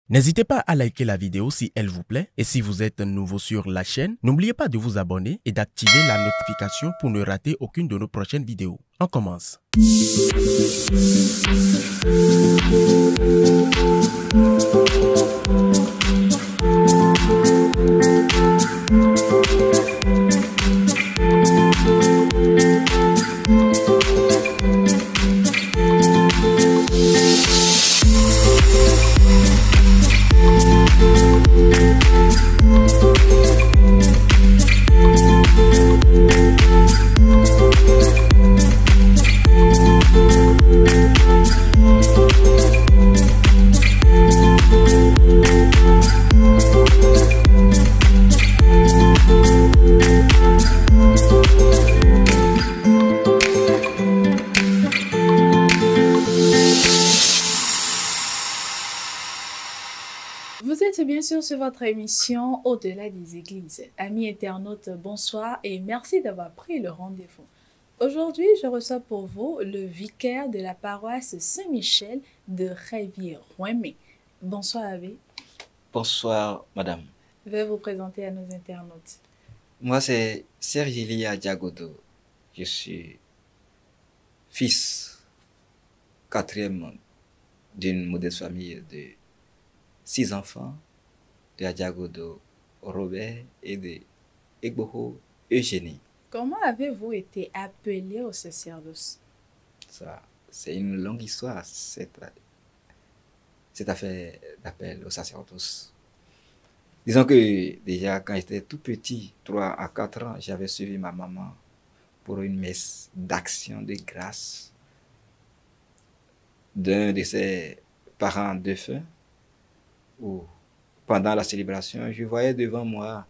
N'hésitez pas à liker la vidéo si elle vous plaît et si vous êtes nouveau sur la chaîne, n'oubliez pas de vous abonner et d'activer la notification pour ne rater aucune de nos prochaines vidéos. On commence. Vous êtes bien sûr sur votre émission Au-delà des églises. Amis internautes, bonsoir et merci d'avoir pris le rendez-vous. Aujourd'hui, je reçois pour vous le vicaire de la paroisse Saint-Michel de Révier-Rouemé. Bonsoir, Abbé. Bonsoir, madame. Je vais vous présenter à nos internautes. Moi, c'est Serge Elia Diagodo. Je suis fils quatrième d'une modeste famille de 6 enfants, de Diagodo Robert et de Egboho Eugénie. Comment avez-vous été appelé au sacerdoce? Ça, c'est une longue histoire, cette affaire d'appel au sacerdoce. Disons que déjà, quand j'étais tout petit, 3 à 4 ans, j'avais suivi ma maman pour une messe d'action de grâce d'un de ses parents défunts, où pendant la célébration, je voyais devant moi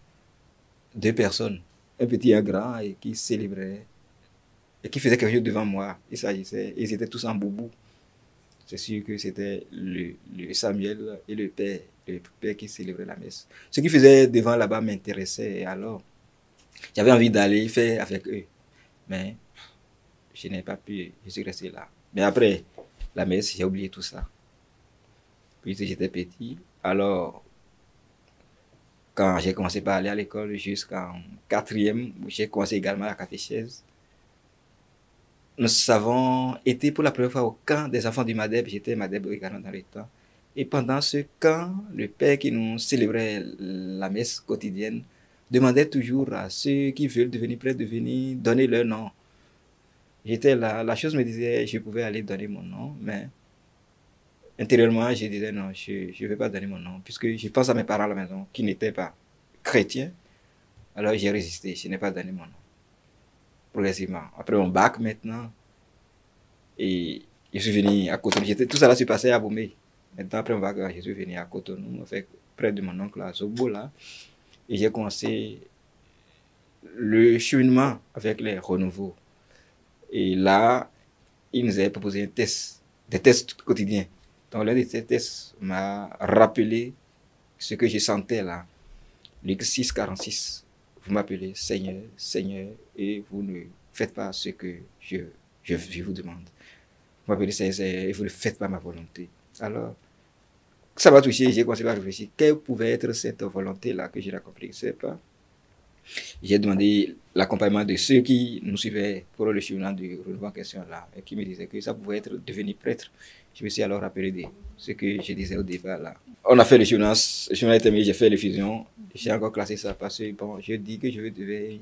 2 personnes, un petit et un grand, et qui célébraient, et qui faisaient quelque chose devant moi. Ils étaient tous en boubou. C'est sûr que c'était le Samuel et le père qui célébraient la messe. Ce qu'ils faisaient devant là-bas m'intéressait, et alors j'avais envie d'aller faire avec eux. Mais je n'ai pas pu, je suis resté là. Mais après la messe, j'ai oublié tout ça. Puis j'étais petit, alors quand j'ai commencé par aller à l'école jusqu'en 4e, où j'ai commencé également la catéchèse, nous avons été pour la première fois au camp des enfants du Madeb. J'étais Madeb également dans le temps. Et pendant ce camp, le père qui nous célébrait la messe quotidienne demandait toujours à ceux qui veulent devenir prêtres de venir donner leur nom. J'étais là, la chose me disait, je pouvais aller donner mon nom, mais intérieurement, je disais non, je ne vais pas donner mon nom, puisque je pense à mes parents à la maison qui n'étaient pas chrétiens. Alors j'ai résisté, je n'ai pas donné mon nom. Progressivement. Après mon bac maintenant, et je suis venu à Cotonou. Tout ça là se passait à Bombay. Maintenant, après mon bac, je suis venu à Cotonou, près de mon oncle à Zobo là, et j'ai commencé le cheminement avec les renouveaux. Et là, ils nous avaient proposé un test, des tests quotidiens. Donc l'un de ces tests m'a rappelé ce que je sentais là. Luc 6, 46. Vous m'appelez Seigneur, Seigneur, et vous ne faites pas ce que je vous demande. Vous m'appelez Seigneur, Seigneur, et vous ne faites pas ma volonté. Alors, ça m'a touché, j'ai commencé à réfléchir. Quelle pouvait être cette volonté-là que je n'accomplissais pas? J'ai demandé l'accompagnement de ceux qui nous suivaient pour le chemin du renouveau en question là, et qui me disaient que ça pouvait être devenir prêtre. Je me suis alors rappelé de ce que je disais au départ là. On a fait le chemin est terminé, j'ai fait l'effusion. J'ai encore classé ça parce que bon, je dis que je veux devenir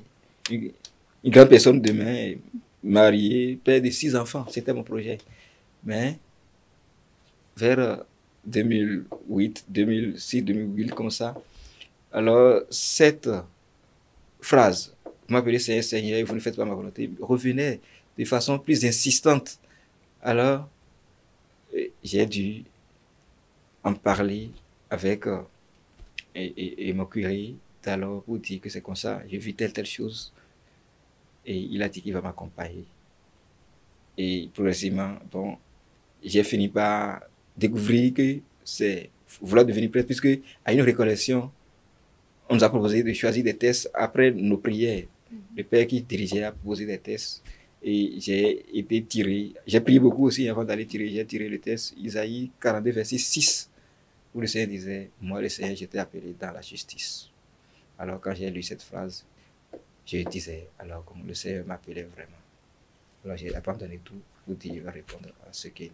une grande personne demain, marié, père de 6 enfants. C'était mon projet. Mais vers 2008, 2006, 2008, comme ça, alors cette phrase, vous m'appelez Seigneur, Seigneur, et vous ne faites pas ma volonté, revenait de façon plus insistante. Alors, j'ai dû en parler avec et mon curé alors pour dire que c'est comme ça, j'ai vu telle chose, et il a dit qu'il va m'accompagner. Et progressivement, bon, j'ai fini par découvrir que c'est vouloir devenir prêtre, puisque à une récollection, on nous a proposé de choisir des tests après nos prières. Le père qui dirigeait a proposé des tests. Et j'ai été tiré. J'ai prié beaucoup aussi avant d'aller tirer. J'ai tiré le test. Isaïe 42, verset 6. où le Seigneur disait, moi le Seigneur, j'étais appelé dans la justice. Alors quand j'ai lu cette phrase, je disais, alors comme le Seigneur m'appelait vraiment. Alors j'ai abandonné tout pour dire, répondre à ce qu'il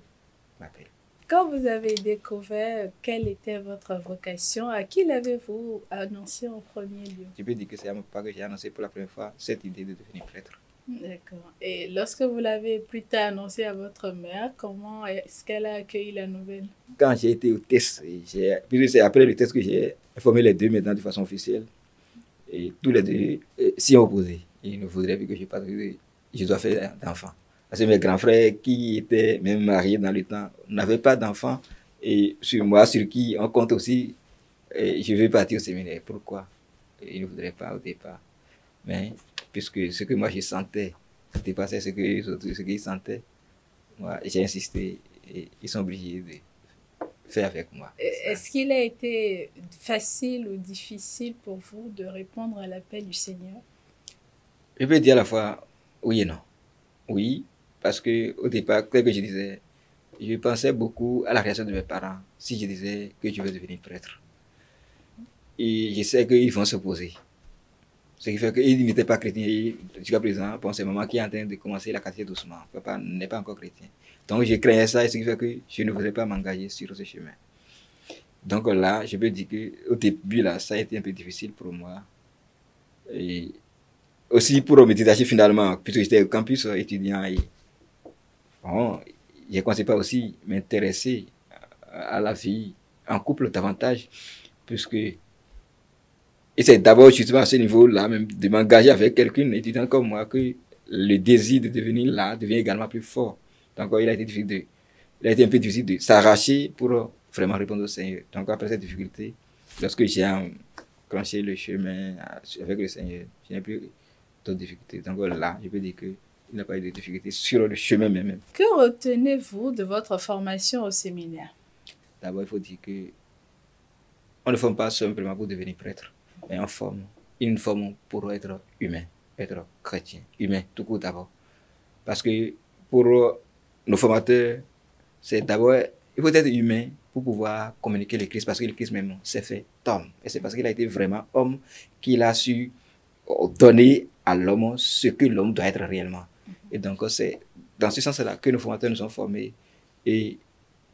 m'appelle. Quand vous avez découvert quelle était votre vocation, à qui l'avez-vous annoncé en premier lieu? Je peux dire que c'est à mon papa que j'ai annoncé pour la première fois cette idée de devenir prêtre. D'accord. Et lorsque vous l'avez plus tard annoncé à votre mère, comment est-ce qu'elle a accueilli la nouvelle? Quand j'ai été au test, puis c'est après le test que j'ai informé les deux maintenant de façon officielle. Et tous les deux s'y ont opposés. Ils ne voudraient plus que je parte, je dois faire d'enfants. Parce que mes grands frères qui étaient même mariés dans le temps n'avaient pas d'enfants. Et sur moi, sur qui on compte aussi, je vais partir au séminaire. Pourquoi? Ils ne voudraient pas au départ. Mais puisque ce que moi je sentais dépassait ce qu'ils sentaient, moi j'ai insisté et ils sont obligés de faire avec moi. Est-ce qu'il a été facile ou difficile pour vous de répondre à l'appel du Seigneur? Je peux dire à la fois oui et non. Oui, parce que au départ, tel que je disais, je pensais beaucoup à la réaction de mes parents si je disais que je veux devenir prêtre. Et je sais qu'ils vont s'opposer. Ce qui fait qu'ils n'étaient pas chrétiens. Jusqu'à présent, bon, c'est maman qui est en train de commencer la catéchèse doucement. Papa n'est pas encore chrétien. Donc, je craignais ça, et ce qui fait que je ne voudrais pas m'engager sur ce chemin. Donc là, je peux dire qu'au début, là, ça a été un peu difficile pour moi. Et aussi pour me détacher finalement, puisque j'étais au campus étudiant. Et bon, je ne pensais pas aussi m'intéresser à la vie en couple davantage, puisque et c'est d'abord justement à ce niveau-là, même de m'engager avec quelqu'un étudiant comme moi, que le désir de devenir là devient également plus fort. Donc il a été un peu difficile de s'arracher pour vraiment répondre au Seigneur. Donc après cette difficulté, lorsque j'ai enclenché le chemin avec le Seigneur, je n'ai plus d'autres difficultés. Donc là, je peux dire qu'il n'y a pas eu de difficultés sur le chemin même. Que retenez-vous de votre formation au séminaire? D'abord, il faut dire que on ne forme pas simplement pour devenir prêtre, mais on forme. Ils forme pour être humain, être chrétien, humain tout court d'abord. Parce que pour nos formateurs, c'est d'abord, il faut être humain pour pouvoir communiquer le Christ, parce que le Christ même s'est fait homme. Et c'est parce qu'il a été vraiment homme qu'il a su donner à l'homme ce que l'homme doit être réellement. Et donc, c'est dans ce sens-là que nos formateurs nous ont formés. Et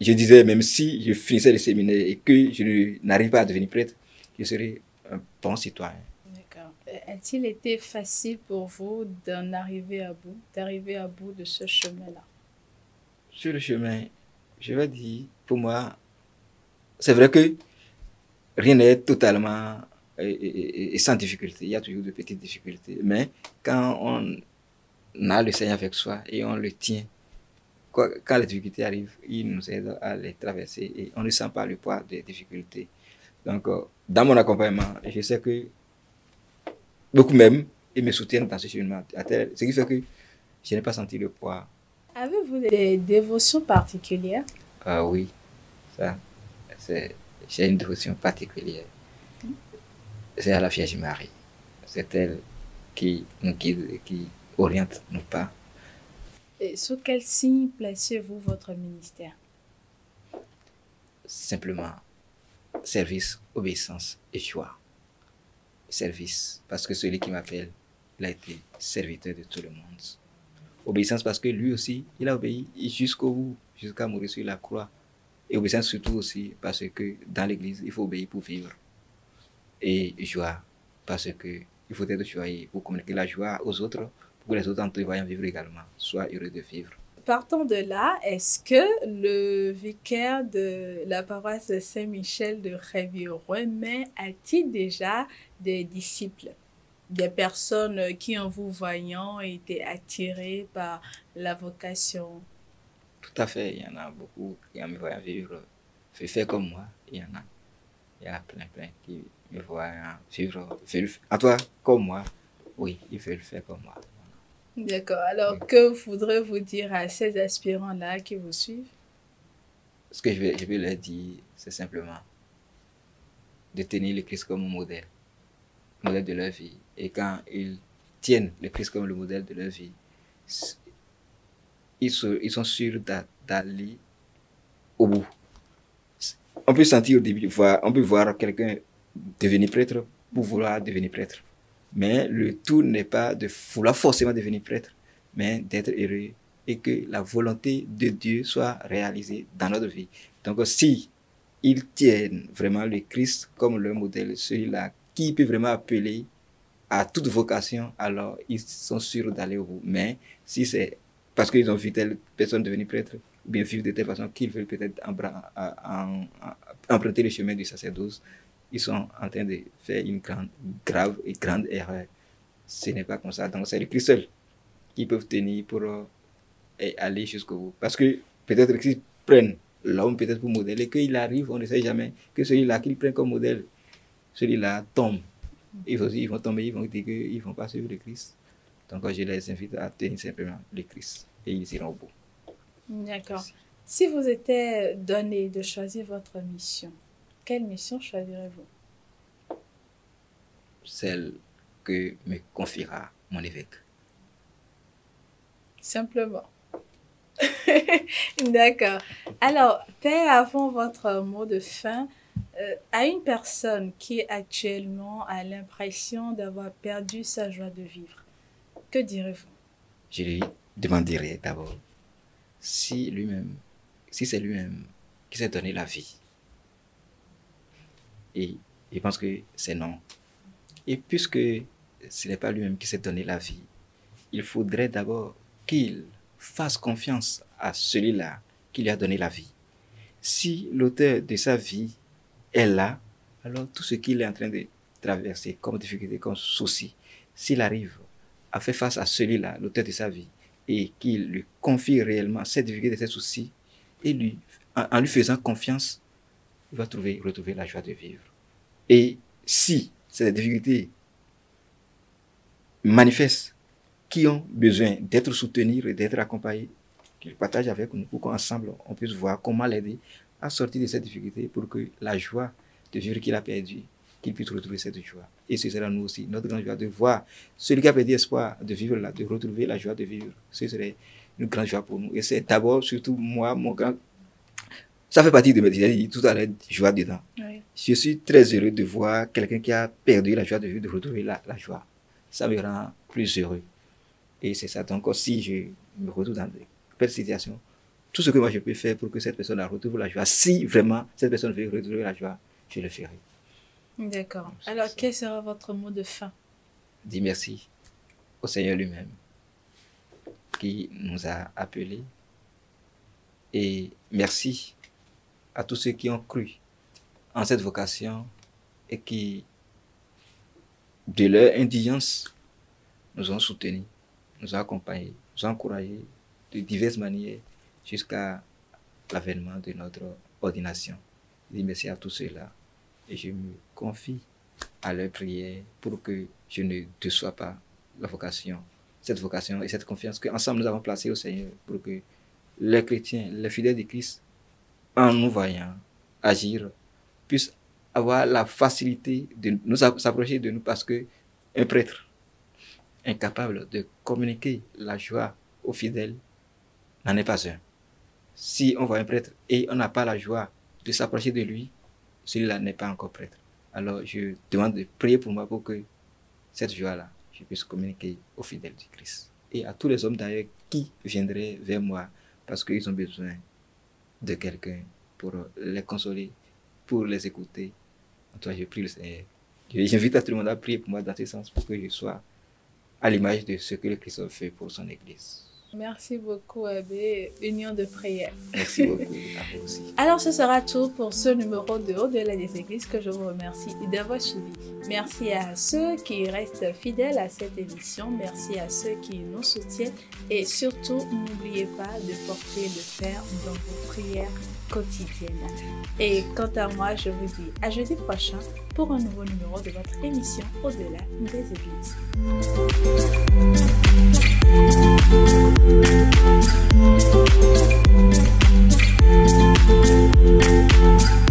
je disais, même si je finissais le séminaire et que je n'arrive pas à devenir prêtre, je serai un bon citoyen. D'accord. A-t-il été facile pour vous d'arriver à bout de ce chemin-là? Sur le chemin, je vais dire, pour moi, c'est vrai que rien n'est totalement sans difficulté. Il y a toujours de petites difficultés. Mais quand on a le Seigneur avec soi et on le tient, quand les difficultés arrivent, il nous aide à les traverser et on ne sent pas le poids des difficultés. Donc, dans mon accompagnement, je sais que beaucoup même, ils me soutiennent dans ce chemin. Ce qui fait que je n'ai pas senti le poids. Avez-vous des dévotions particulières? Oui, ça, j'ai une dévotion particulière. C'est à la Vierge Marie. C'est elle qui nous guide et qui oriente nos pas. Et sous quel signe placez-vous votre ministère? Simplement, service, obéissance et joie. Service, parce que celui qui m'appelle, il a été serviteur de tout le monde. Obéissance, parce que lui aussi, il a obéi jusqu'au bout, jusqu'à mourir sur la croix. Et obéissance surtout aussi, parce que dans l'église, il faut obéir pour vivre. Et joie, parce que il faut être joyeux pour communiquer la joie aux autres, pour que les autres en te voyant vivre également soient heureux de vivre. Partant de là, est-ce que le vicaire de la paroisse de Saint-Michel de Révieux-Remet a-t-il déjà des disciples, des personnes qui, en vous voyant, étaient attirées par la vocation? Tout à fait, il y en a beaucoup qui, en me voyant vivre, fait comme moi. Il y en a. Il y a plein qui me voient vivre, en toi, comme moi. Oui, ils veulent faire comme moi. D'accord. Alors, que voudrez-vous dire à ces aspirants-là qui vous suivent? Ce que je vais leur dire, c'est simplement de tenir le Christ comme modèle de leur vie. Et quand ils tiennent le Christ comme le modèle de leur vie, ils sont sûrs d'aller au bout. on peut sentir au début, on peut voir quelqu'un devenir prêtre pour vouloir devenir prêtre. Mais le tout n'est pas de vouloir forcément devenir prêtre, mais d'être heureux et que la volonté de Dieu soit réalisée dans notre vie. Donc, si ils tiennent vraiment le Christ comme leur modèle, celui-là qui peut vraiment appeler à toute vocation, alors ils sont sûrs d'aller au bout. Mais si c'est parce qu'ils ont vu telle personne devenir prêtre, ou bien vivre de telle façon qu'ils veulent peut-être emprunter le chemin du sacerdoce, ils sont en train de faire une grave et grande erreur. Ce n'est pas comme ça. Donc c'est le Christ seul qui peut tenir pour aller jusqu'au bout. Parce que peut-être qu'ils prennent l'homme peut-être pour modèle et qu'il arrive, on ne sait jamais, que celui-là qu'ils prennent comme modèle, celui-là tombe. Ils vont tomber, ils vont dire qu'ils ne vont pas suivre le Christ. Donc je les invite à tenir simplement le Christ et ils iront au bout. D'accord. Si vous étiez donné de choisir votre mission, quelle mission choisirez-vous? Celle que me confiera mon évêque. Simplement. D'accord. Alors, Père, avant votre mot de fin, à une personne qui actuellement a l'impression d'avoir perdu sa joie de vivre, que direz-vous? Je lui demanderai d'abord si c'est lui-même qui s'est donné la vie. Et je pense que c'est non. Et puisque ce n'est pas lui-même qui s'est donné la vie, il faudrait d'abord qu'il fasse confiance à celui-là qui lui a donné la vie. Si l'auteur de sa vie est là, alors tout ce qu'il est en train de traverser comme difficulté, comme souci, s'il arrive à faire face à celui-là, l'auteur de sa vie, et qu'il lui confie réellement cette difficulté, ces soucis, et en lui faisant confiance, il va retrouver la joie de vivre. Et si ces difficultés manifestent qui ont besoin d'être soutenus et d'être accompagnés, qu'ils partagent avec nous pour qu'ensemble on puisse voir comment l'aider à sortir de cette difficulté pour que la joie de vivre qu'il a perdu, qu'il puisse retrouver cette joie. Et ce sera nous aussi, notre grande joie de voir celui qui a perdu espoir de vivre là, de retrouver la joie de vivre. Ce serait une grande joie pour nous. Et c'est d'abord, surtout moi, mon grand... Ça fait partie de mes idées, tout à l'heure, joie dedans. Oui. Je suis très heureux de voir quelqu'un qui a perdu la joie de vivre, de retrouver la joie. Ça me rend plus heureux. Et c'est ça. Donc, si je me retrouve dans de belles situations, tout ce que moi je peux faire pour que cette personne retrouve la joie, si vraiment cette personne veut retrouver la joie, je le ferai. D'accord. Alors, quel sera votre mot de fin? Dis merci au Seigneur lui-même qui nous a appelés. Et merci à tous ceux qui ont cru en cette vocation et qui, de leur indigence, nous ont soutenus, nous ont accompagnés, nous ont encouragés de diverses manières jusqu'à l'avènement de notre ordination. Je dis merci à tous ceux-là et je me confie à leur prière pour que je ne déçois pas la vocation, cette vocation et cette confiance qu'ensemble nous avons placée au Seigneur pour que les chrétiens, les fidèles de Christ, en nous voyant agir, puissent avoir la facilité de nous s'approcher de nous parce que un prêtre incapable de communiquer la joie aux fidèles n'en est pas un. Si on voit un prêtre et on n'a pas la joie de s'approcher de lui, celui-là n'est pas encore prêtre. Alors je demande de prier pour moi pour que cette joie-là, je puisse communiquer aux fidèles du Christ. Et à tous les hommes d'ailleurs qui viendraient vers moi parce qu'ils ont besoin de quelqu'un pour les consoler, pour les écouter. En tout cas, je prie le Seigneur. J'invite à tout le monde à prier pour moi dans ce sens pour que je sois à l'image de ce que le Christ a fait pour son Église. Merci beaucoup, Abbé. Union de prière. Merci beaucoup, à vous aussi. Alors, ce sera tout pour ce numéro de Au-delà des Églises que je vous remercie d'avoir suivi. Merci à ceux qui restent fidèles à cette émission. Merci à ceux qui nous soutiennent. Et surtout, n'oubliez pas de porter le Père dans vos prières quotidiennes. Et quant à moi, je vous dis à jeudi prochain pour un nouveau numéro de votre émission Au-delà des Églises. Thank you.